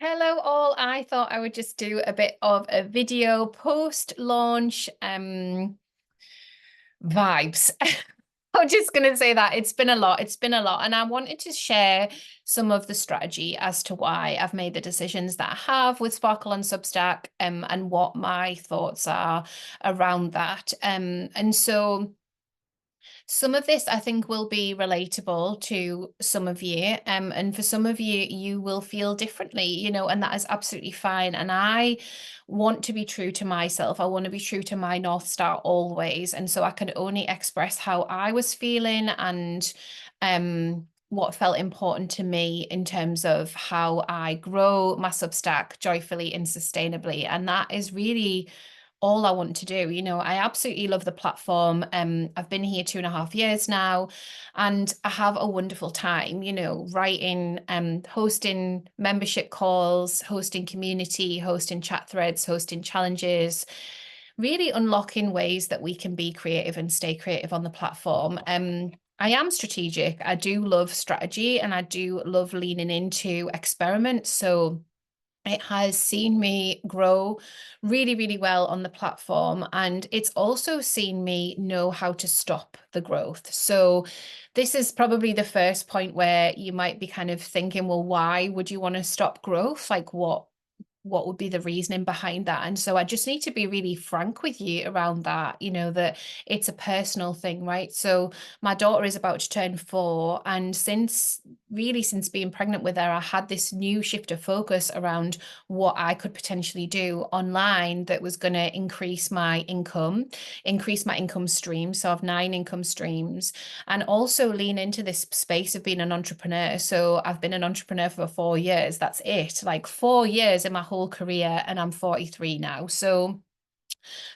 Hello all. I thought I would just do a bit of a video post-launch vibes. I'm just going to say that it's been a lot. It's been a lot. And I wanted to share some of the strategy as to why I've made the decisions that I have with Sparkle and Substack, and what my thoughts are around that. And so some of this I think will be relatable to some of you, and for some of you, you will feel differently, and that is absolutely fine. And I want to be true to myself. I want to be true to my North Star always. And so I can only express how I was feeling and what felt important to me in terms of how I grow my Substack joyfully and sustainably. And that is really all I want to do. I absolutely love the platform. I've been here 2.5 years now, and I have a wonderful time, writing, hosting membership calls, hosting community, hosting chat threads, hosting challenges, really unlocking ways that we can be creative and stay creative on the platform. I am strategic. I do love strategy and I do love leaning into experiments. So it has seen me grow really, really well on the platform. And it's also seen me know how to stop the growth. So this is probably the first point where you might be kind of thinking, well, why would you want to stop growth? Like what would be the reasoning behind that? And so I just need to be really frank with you around that, that it's a personal thing, right? So my daughter is about to turn 4, and since being pregnant with her, I had this new shift of focus around what I could potentially do online that was going to increase my income stream. So I have 9 income streams, and also lean into this space of being an entrepreneur. So I've been an entrepreneur for 4 years. That's it, like 4 years in my whole career, and I'm 43 now. So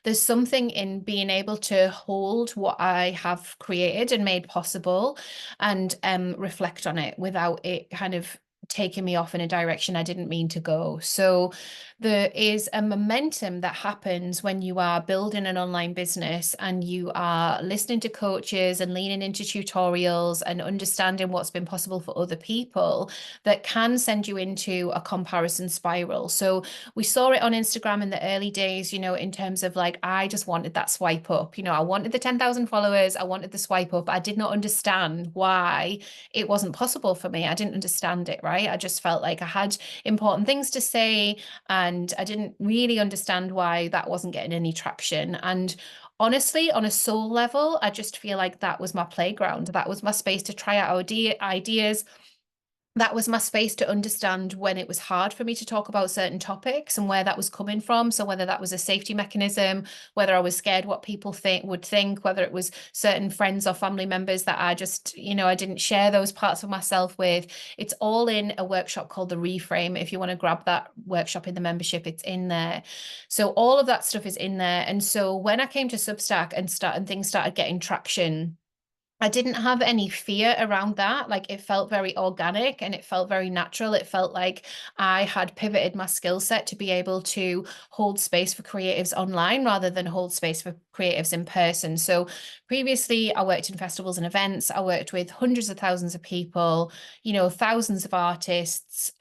there's something in being able to hold what I have created and made possible, and reflect on it without it kind of taking me off in a direction I didn't mean to go. So there is a momentum that happens when you are building an online business and you are listening to coaches and leaning into tutorials and understanding what's been possible for other people, that can send you into a comparison spiral. So we saw it on Instagram in the early days, in terms of like, I just wanted that swipe up. I wanted the 10,000 followers. I wanted the swipe up. I did not understand why it wasn't possible for me. I didn't understand it, right? I just felt like I had important things to say, and I didn't really understand why that wasn't getting any traction. And honestly, on a soul level, I just feel like that was my playground. That was my space to try out ideas. That was my space to understand when it was hard for me to talk about certain topics and where that was coming from. So whether that was a safety mechanism, whether I was scared what people would think, whether it was certain friends or family members that I just, I didn't share those parts of myself with. It's all in a workshop called The Reframe. If you want to grab that workshop in the membership, it's in there. So all of that stuff is in there. And so when I came to Substack and things started getting traction, I didn't have any fear around that. Like, it felt very organic and it felt very natural. It felt like I had pivoted my skill set to be able to hold space for creatives online rather than hold space for creatives in person. So previously I worked in festivals and events. I worked with hundreds of thousands of people, thousands of artists,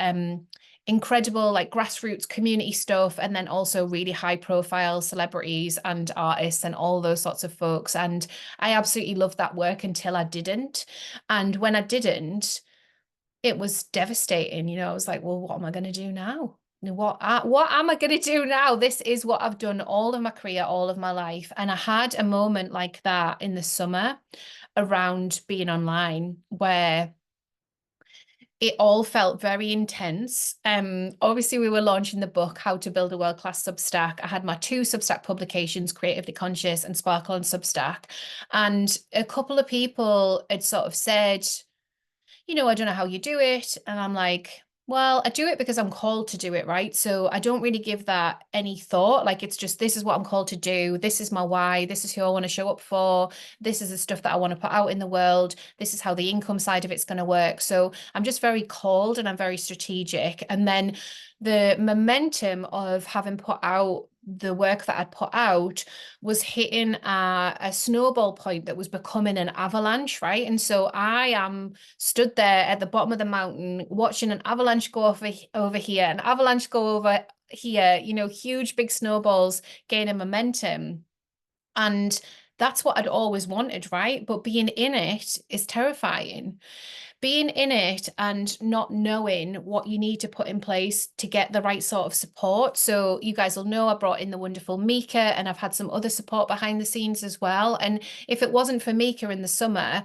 incredible like grassroots community stuff, and then also really high profile celebrities and artists and all those sorts of folks. And I absolutely loved that work until I didn't. And when I didn't, it was devastating. I was like, well, what am I going to do now? What am I going to do now? This is what I've done all of my career, all of my life. And I had a moment like that in the summer around being online where it all felt very intense. Obviously, we were launching the book, How to Build a World-Class Substack. I had my 2 Substack publications, Creatively Conscious and Sparkle on Substack. And a couple of people had sort of said, I don't know how you do it. And I'm like, well, I do it because I'm called to do it, right? So I don't really give that any thought. Like, it's just, this is what I'm called to do. This is my why. This is who I want to show up for. This is the stuff that I want to put out in the world. This is how the income side of it's going to work. So I'm just very called and I'm very strategic. And then the momentum of having put out the work that I'd put out was hitting a snowball point that was becoming an avalanche, right? And so I am stood there at the bottom of the mountain watching an avalanche go over here, an avalanche go over here, you know, huge big snowballs gaining momentum. And that's what I'd always wanted, right? But being in it is terrifying. Being in it and not knowing what you need to put in place to get the right sort of support. So you guys will know I brought in the wonderful Mika, and I've had some other support behind the scenes as well. And if it wasn't for Mika in the summer,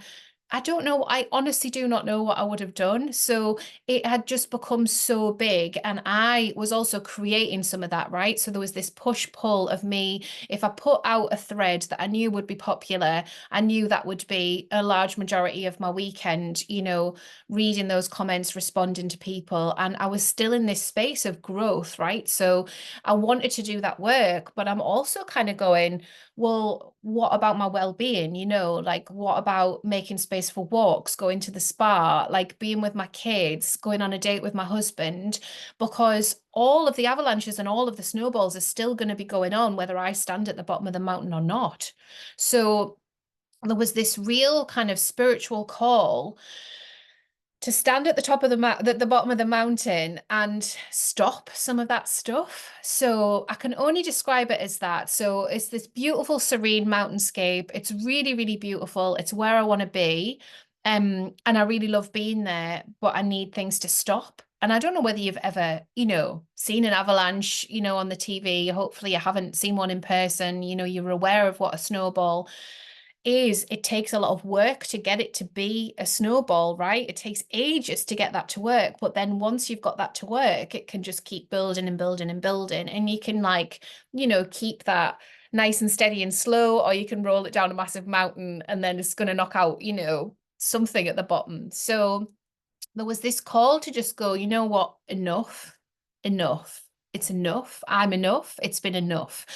I don't know. I honestly do not know what I would have done. So it had just become so big. And I was also creating some of that, right? So there was this push pull of me. If I put out a thread that I knew would be popular, I knew that would be a large majority of my weekend, you know, reading those comments, responding to people. And I was still in this space of growth, right? So I wanted to do that work, but I'm also kind of going, well, what about my well-being? You know, like what about making space for walks, going to the spa, like being with my kids, going on a date with my husband, because all of the avalanches and all of the snowballs are still going to be going on, whether I stand at the bottom of the mountain or not. So there was this real kind of spiritual call to stand at the top of the bottom of the mountain and stop some of that stuff. So I can only describe it as that. So it's this beautiful, serene mountainscape. It's really, really beautiful. It's where I want to be. And I really love being there, but I need things to stop. And I don't know whether you've ever, you know, seen an avalanche, you know, on the TV. Hopefully you haven't seen one in person. You know, you're aware of what a snowball is. It takes a lot of work to get it to be a snowball, right? It takes ages to get that to work. But then once you've got that to work, it can just keep building and building and building. And you can, like, you know, keep that nice and steady and slow, or you can roll it down a massive mountain and then it's going to knock out, you know, something at the bottom. So there was this call to just go, you know what, enough. It's enough. I'm enough. It's been enough.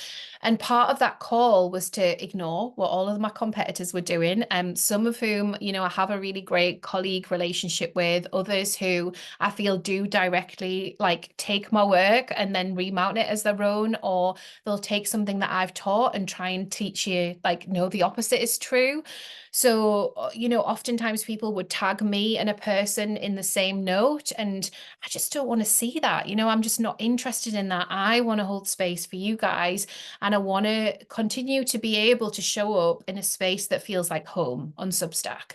And part of that call was to ignore what all of my competitors were doing. Some of whom, you know, I have a really great colleague relationship with, others who I feel do directly like take my work and then remount it as their own, or they'll take something that I've taught and try and teach you, like, no, the opposite is true. So, you know, oftentimes people would tag me and a person in the same note, and I just don't want to see that. You know, I'm just not interested in that. I want to hold space for you guys, and I want to continue to be able to show up in a space that feels like home on Substack.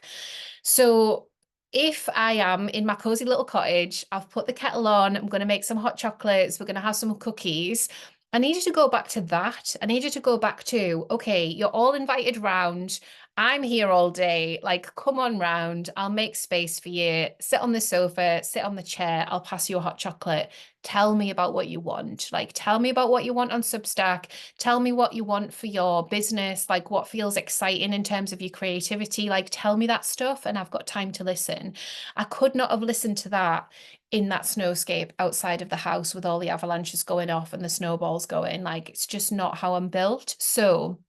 So, if I am in my cozy little cottage, I've put the kettle on, I'm going to make some hot chocolates, we're going to have some cookies. I need you to go back to that. I need you to go back to, okay, you're all invited round. I'm here all day. Like, come on round. I'll make space for you. Sit on the sofa, sit on the chair. I'll pass you a hot chocolate. Tell me about what you want. Like, tell me about what you want on Substack. Tell me what you want for your business. Like, what feels exciting in terms of your creativity. Like, tell me that stuff, and I've got time to listen. I could not have listened to that in that snowscape outside of the house with all the avalanches going off and the snowballs going. Like, it's just not how I'm built. So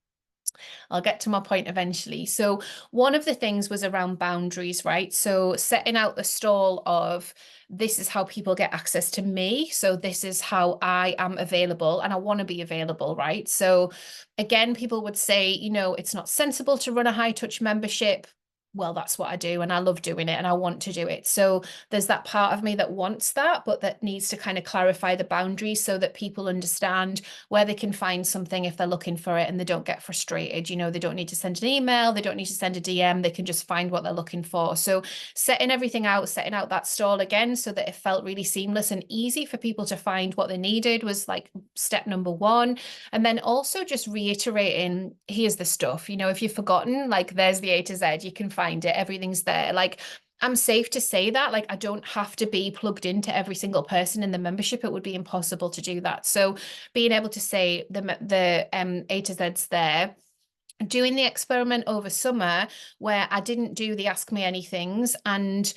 I'll get to my point eventually. So one of the things was around boundaries, right? So setting out the stall of, this is how people get access to me. So this is how I am available, and I want to be available, right? So again, people would say, you know, it's not sensible to run a high touch membership. Well, that's what I do, and I love doing it, and I want to do it. So there's that part of me that wants that, but that needs to kind of clarify the boundaries so that people understand where they can find something if they're looking for it, and they don't get frustrated. You know, they don't need to send an email, they don't need to send a DM, they can just find what they're looking for. So setting everything out, setting out that stall again so that it felt really seamless and easy for people to find what they needed was like step number one. And then also just reiterating, here's the stuff, you know, if you've forgotten, like, there's the A to Z, you can find it, everything's there. Like, I'm safe to say that, like, I don't have to be plugged into every single person in the membership. It would be impossible to do that. So being able to say the A to Z's there. Doing the experiment over summer where I didn't do the Ask Me Anythings, and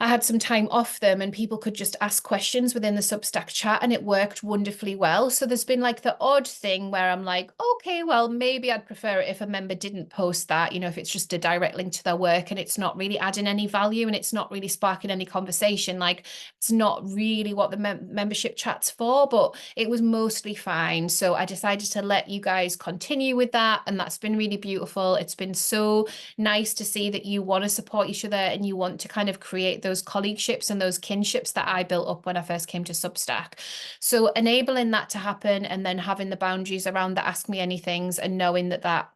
I had some time off them and people could just ask questions within the Substack chat and it worked wonderfully well. So there's been like the odd thing where I'm like, okay, well, maybe I'd prefer it if a member didn't post that, you know, if it's just a direct link to their work and it's not really adding any value and it's not really sparking any conversation. Like it's not really what the membership chat's for, but it was mostly fine. So I decided to let you guys continue with that. And that's been really beautiful. It's been so nice to see that you want to support each other and you want to kind of create those colleagueships and those kinships that I built up when I first came to Substack. So enabling that to happen and then having the boundaries around the ask me anythings and knowing that that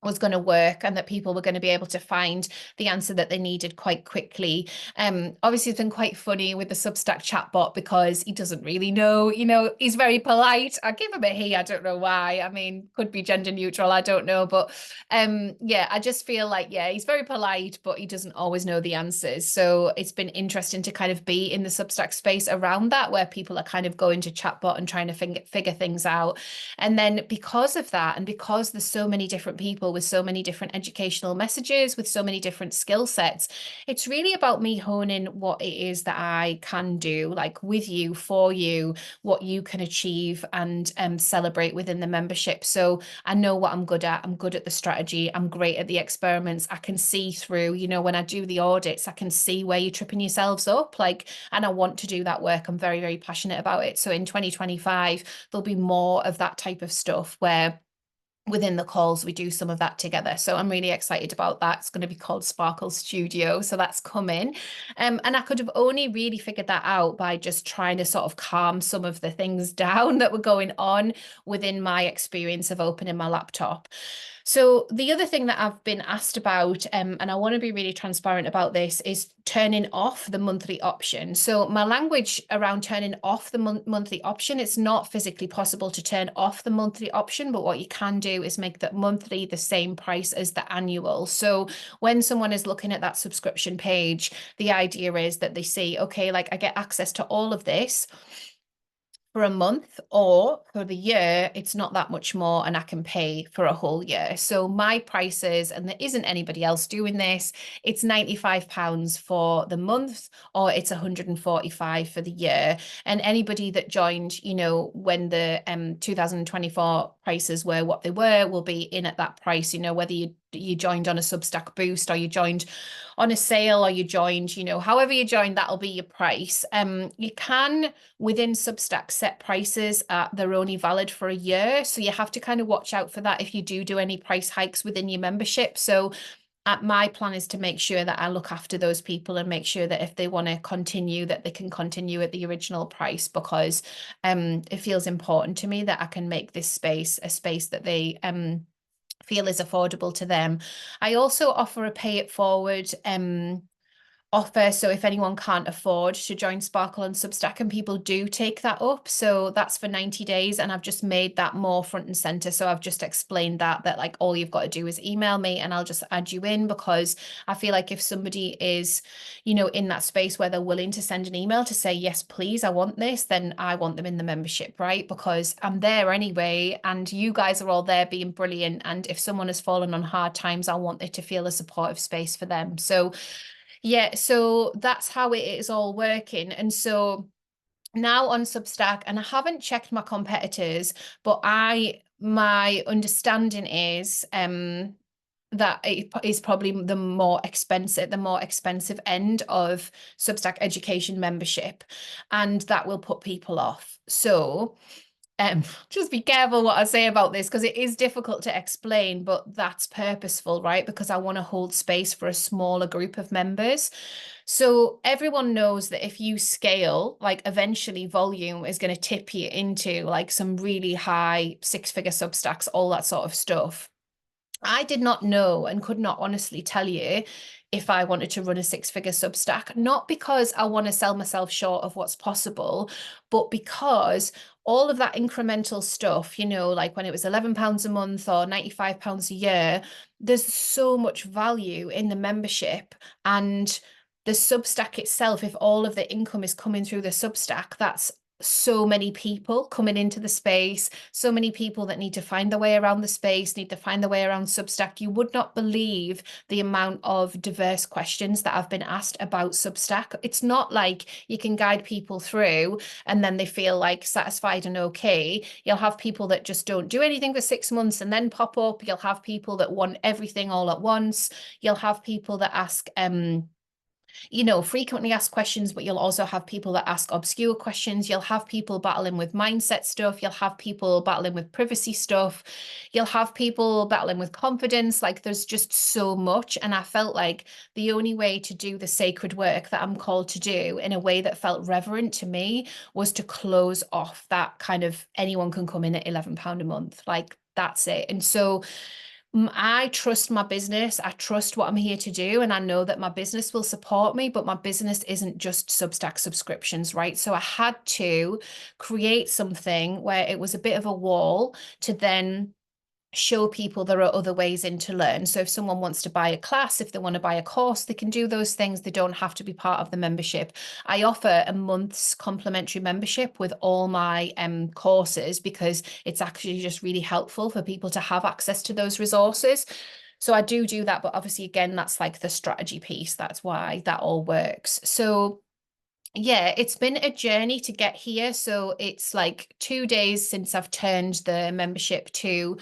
was going to work and that people were going to be able to find the answer that they needed quite quickly. Obviously, it's been quite funny with the Substack chatbot because he doesn't really know, you know, he's very polite. I give him a he, I don't know why. I mean, could be gender neutral, I don't know. But yeah, I just feel like, yeah, he's very polite, but he doesn't always know the answers. So it's been interesting to kind of be in the Substack space around that, where people are kind of going to chatbot and trying to figure things out. And then because of that, and because there's so many different people with so many different educational messages, with so many different skill sets, it's really about me honing what it is that I can do, like with you, for you, what you can achieve and celebrate within the membership. So I know what I'm good at. I'm good at the strategy. I'm great at the experiments. I can see through, you know, when I do the audits, I can see where you're tripping yourselves up, like, and I want to do that work. I'm very, very passionate about it. So in 2025, there'll be more of that type of stuff where within the calls we do some of that together. So I'm really excited about that. It's going to be called Sparkle Studio, so that's coming. And I could have only really figured that out by just trying to sort of calm some of the things down that were going on within my experience of opening my laptop. So the other thing that I've been asked about, and I want to be really transparent about this, is turning off the monthly option. So my language around turning off the monthly option, it's not physically possible to turn off the monthly option, but what you can do is make that monthly the same price as the annual. So when someone is looking at that subscription page, the idea is that they see, okay, like I get access to all of this for a month, or for the year, it's not that much more and I can pay for a whole year. So my prices, and there isn't anybody else doing this, it's £95 for the month, or it's 145 for the year. And anybody that joined, you know, when the 2024 prices were what they were, will be in at that price, you know, whether you joined on a Substack boost or you joined on a sale or you joined, you know, however you joined, that'll be your price. You can within Substack set prices they're only valid for a year, so you have to kind of watch out for that if you do any price hikes within your membership. So my plan is to make sure that I look after those people and make sure that if they want to continue, that they can continue at the original price, because it feels important to me that I can make this space a space that they feel is affordable to them. I also offer a pay it forward offer, so if anyone can't afford to join Sparkle on Substack, and people do take that up, so that's for 90 days, and I've just made that more front and center. So I've just explained that like all you've got to do is email me and I'll just add you in, because I feel like if somebody is, you know, in that space where they're willing to send an email to say, yes, please, I want this, then I want them in the membership, right? Because I'm there anyway, and you guys are all there being brilliant, and if someone has fallen on hard times, I want it to feel a supportive space for them. So yeah, so that's how it is all working. And so now on Substack, and I haven't checked my competitors, but my understanding is that it is probably the more expensive end of Substack education membership, and that will put people off. So just be careful what I say about this, because it is difficult to explain, but that's purposeful, right? Because I want to hold space for a smaller group of members. So everyone knows that if you scale, like eventually volume is going to tip you into like some really high six-figure Substacks, all that sort of stuff. I did not know and could not honestly tell you if I wanted to run a six-figure Substack, not because I want to sell myself short of what's possible, but because all of that incremental stuff, you know, like when it was £11 a month or £95 a year, there's so much value in the membership. And the Substack itself, if all of the income is coming through the Substack, that's so many people coming into the space, so many people that need to find their way around the space, need to find their way around Substack. You would not believe the amount of diverse questions that I've been asked about Substack. It's not like you can guide people through and then they feel like satisfied and okay. You'll have people that just don't do anything for 6 months and then pop up. You'll have people that want everything all at once. You'll have people that ask frequently asked questions, but you'll also have people that ask obscure questions. You'll have people battling with mindset stuff. You'll have people battling with privacy stuff. You'll have people battling with confidence. Like there's just so much. And I felt like the only way to do the sacred work that I'm called to do in a way that felt reverent to me was to close off that kind of anyone can come in at £11 a month. Like that's it. And so I trust my business. I trust what I'm here to do. And I know that my business will support me, but my business isn't just Substack subscriptions, right? So I had to create something where it was a bit of a wall to then show people there are other ways in to learn. So if someone wants to buy a class, if they want to buy a course, they can do those things. They don't have to be part of the membership. I offer a month's complimentary membership with all my courses because it's actually just really helpful for people to have access to those resources. So I do that, but obviously, again, that's like the strategy piece. That's why that all works. So yeah, it's been a journey to get here. So it's like 2 days since I've turned the membership to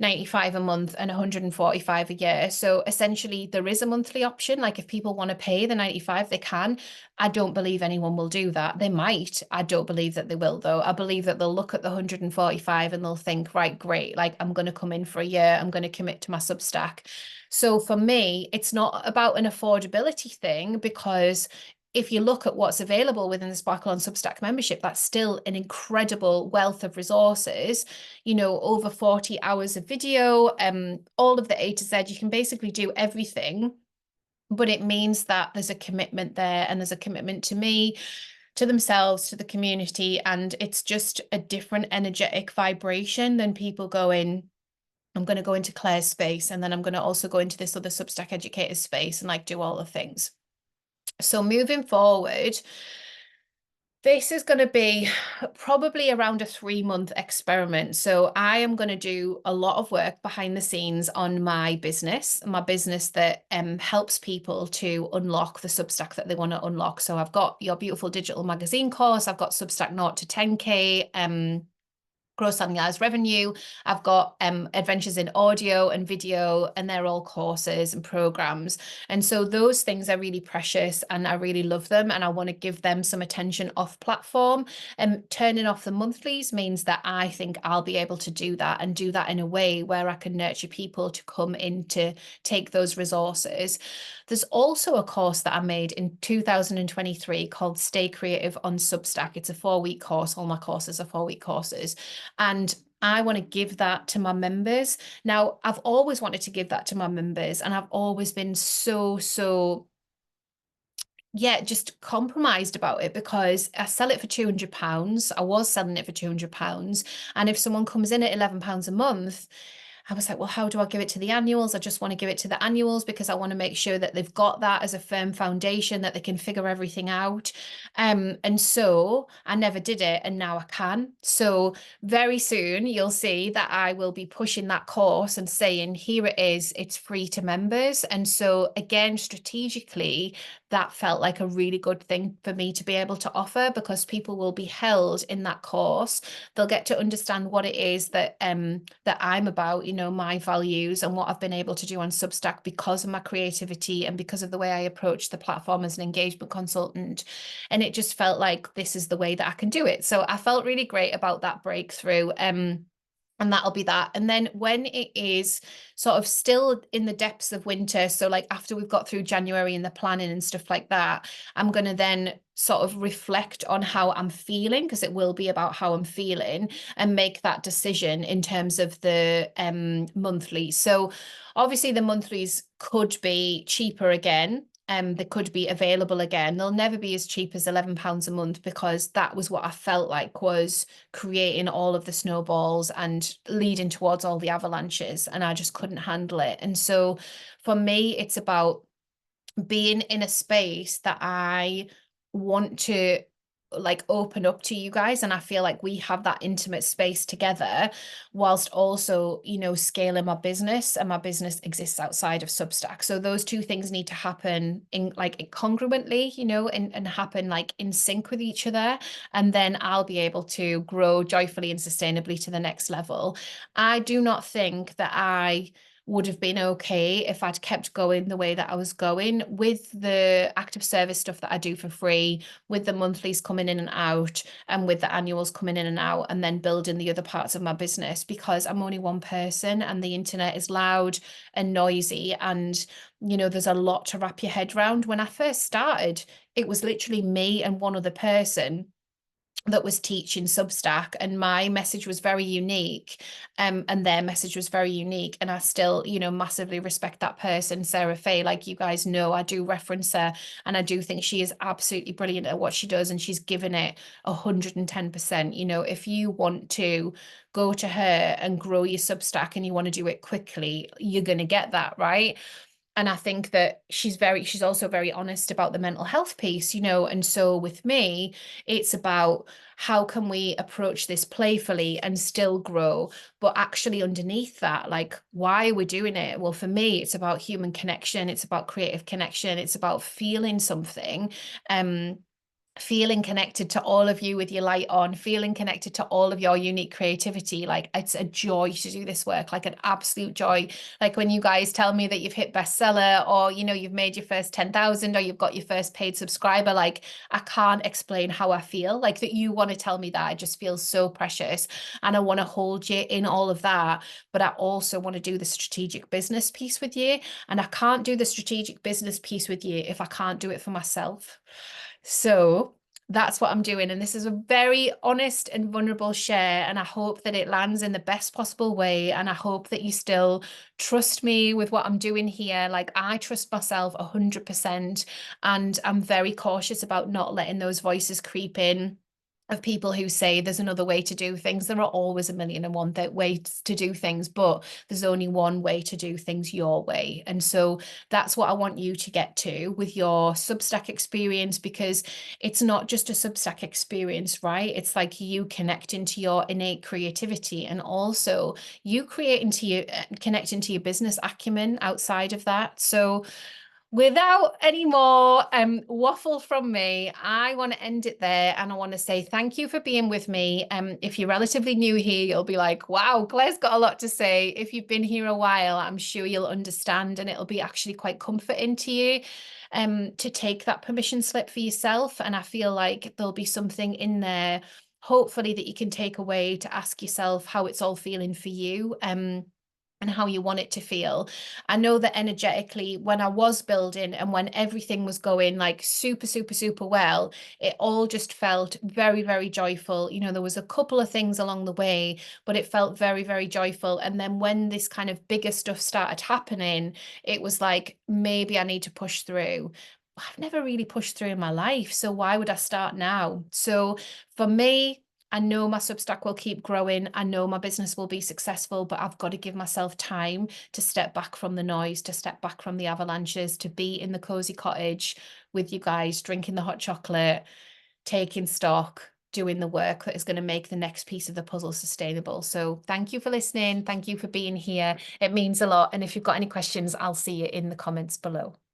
95 a month and 145 a year. So essentially there is a monthly option. Like if people want to pay the 95, they can. I don't believe anyone will do that. They might. I don't believe that they will though. I believe that they'll look at the 145 and they'll think, right, great. Like I'm going to come in for a year. I'm going to commit to my Substack. So for me, it's not about an affordability thing because if you look at what's available within the Sparkle on Substack membership, that's still an incredible wealth of resources, over 40 hours of video, all of the A to Z. You can basically do everything, but it means that there's a commitment there and there's a commitment to me, to themselves, to the community, and it's just a different energetic vibration than people going, I'm going to go into Claire's space and then I'm going to also go into this other Substack educator space and like do all the things. So moving forward, this is going to be probably around a 3-month experiment. So I am going to do a lot of work behind the scenes on my business that helps people to unlock the Substack that they want to unlock. So I've got Your Beautiful Digital Magazine course. I've got Substack 0 to 10K, gross annualized revenue. I've got adventures in audio and video, and they're all courses and programs. And so those things are really precious and I really love them. And I want to give them some attention off platform. And turning off the monthlies means that I think I'll be able to do that and do that in a way where I can nurture people to come in to take those resources. There's also a course that I made in 2023 called Stay Creative on Substack. It's a 4-week course. All my courses are 4-week courses. And I want to give that to my members. Now, I've always wanted to give that to my members, and I've always been so, just compromised about it because I sell it for £200. I was selling it for £200. And if someone comes in at £11 a month, I was like, well, how do I give it to the annuals? I just want to give it to the annuals because I want to make sure that they've got that as a firm foundation, that they can figure everything out. And so I never did it, and now I can. So very soon you'll see that I will be pushing that course and saying, here it is, it's free to members. And so again, strategically, that felt like a really good thing for me to be able to offer because people will be held in that course. They'll get to understand what it is that that I'm about, my values and what I've been able to do on Substack because of my creativity and because of the way I approach the platform as an engagement consultant. And it just felt like this is the way that I can do it. So I felt really great about that breakthrough. And that'll be that. And then when it is sort of still in the depths of winter, so like after we've got through January and the planning and stuff like that, I'm going to then sort of reflect on how I'm feeling, because it will be about how I'm feeling, and make that decision in terms of the monthly. So obviously the monthlies could be cheaper again. They could be available again. They'll never be as cheap as £11 a month because that was what I felt like was creating all of the snowballs and leading towards all the avalanches, and I just couldn't handle it. And so for me, it's about being in a space that I want to like open up to you guys, and I feel like we have that intimate space together, whilst also, you know, scaling my business, and my business exists outside of Substack. So those two things need to happen in like congruently, you know, and happen like in sync with each other, and then I'll be able to grow joyfully and sustainably to the next level. I do not think that I would have been okay if I'd kept going the way that I was going with the active service stuff that I do for free, with the monthlies coming in and out, and with the annuals coming in and out, and then building the other parts of my business, because I'm only one person and the internet is loud and noisy, and you know, there's a lot to wrap your head around. When I first started, it was literally me and one other person that was teaching Substack, and my message was very unique, and their message was very unique, and I still, you know, massively respect that person, Sarah Fay. Like you guys know, I do reference her, and I do think she is absolutely brilliant at what she does, and she's given it 110%. You know, if you want to go to her and grow your Substack and you want to do it quickly, you're going to get that, right? And I think that she's also very honest about the mental health piece, you know. And so with me, it's about how can we approach this playfully and still grow, but actually underneath that, like, why are we doing it? Well, for me, it's about human connection, it's about creative connection, it's about feeling something. Feeling connected to all of you with your light on, feeling connected to all of your unique creativity. Like, it's a joy to do this work, like an absolute joy. Like when you guys tell me that you've hit bestseller, or you know, you've made your first 10,000, or you've got your first paid subscriber, like I can't explain how I feel. Like that you want to tell me that, it just feels so precious, and I want to hold you in all of that. But I also want to do the strategic business piece with you, and I can't do the strategic business piece with you if I can't do it for myself. So that's what I'm doing. And this is a very honest and vulnerable share. And I hope that it lands in the best possible way. And I hope that you still trust me with what I'm doing here. Like I trust myself 100%. And I'm very cautious about not letting those voices creep in, of people who say there's another way to do things. There are always a million and one ways to do things, but there's only one way to do things your way. And so that's what I want you to get to with your Substack experience, because it's not just a Substack experience, right? It's like you connecting to your innate creativity, and also you connecting to your business acumen outside of that. So without any more waffle from me, I want to end it there, and I want to say thank you for being with me. If you're relatively new here, you'll be like, wow, Claire's got a lot to say. If you've been here a while, I'm sure you'll understand, and it'll be actually quite comforting to you to take that permission slip for yourself. And I feel like there'll be something in there, hopefully, that you can take away to ask yourself how it's all feeling for you. And how you want it to feel. I know that energetically, when I was building and when everything was going like super, super, super well, it all just felt very, very joyful. You know, there was a couple of things along the way, but it felt very, very joyful. And then when this kind of bigger stuff started happening, it was like, maybe I need to push through. I've never really pushed through in my life, so why would I start now? So for me, I know my Substack will keep growing. I know my business will be successful, but I've got to give myself time to step back from the noise, to step back from the avalanches, to be in the cozy cottage with you guys, drinking the hot chocolate, taking stock, doing the work that is going to make the next piece of the puzzle sustainable. So thank you for listening. Thank you for being here. It means a lot. And if you've got any questions, I'll see you in the comments below.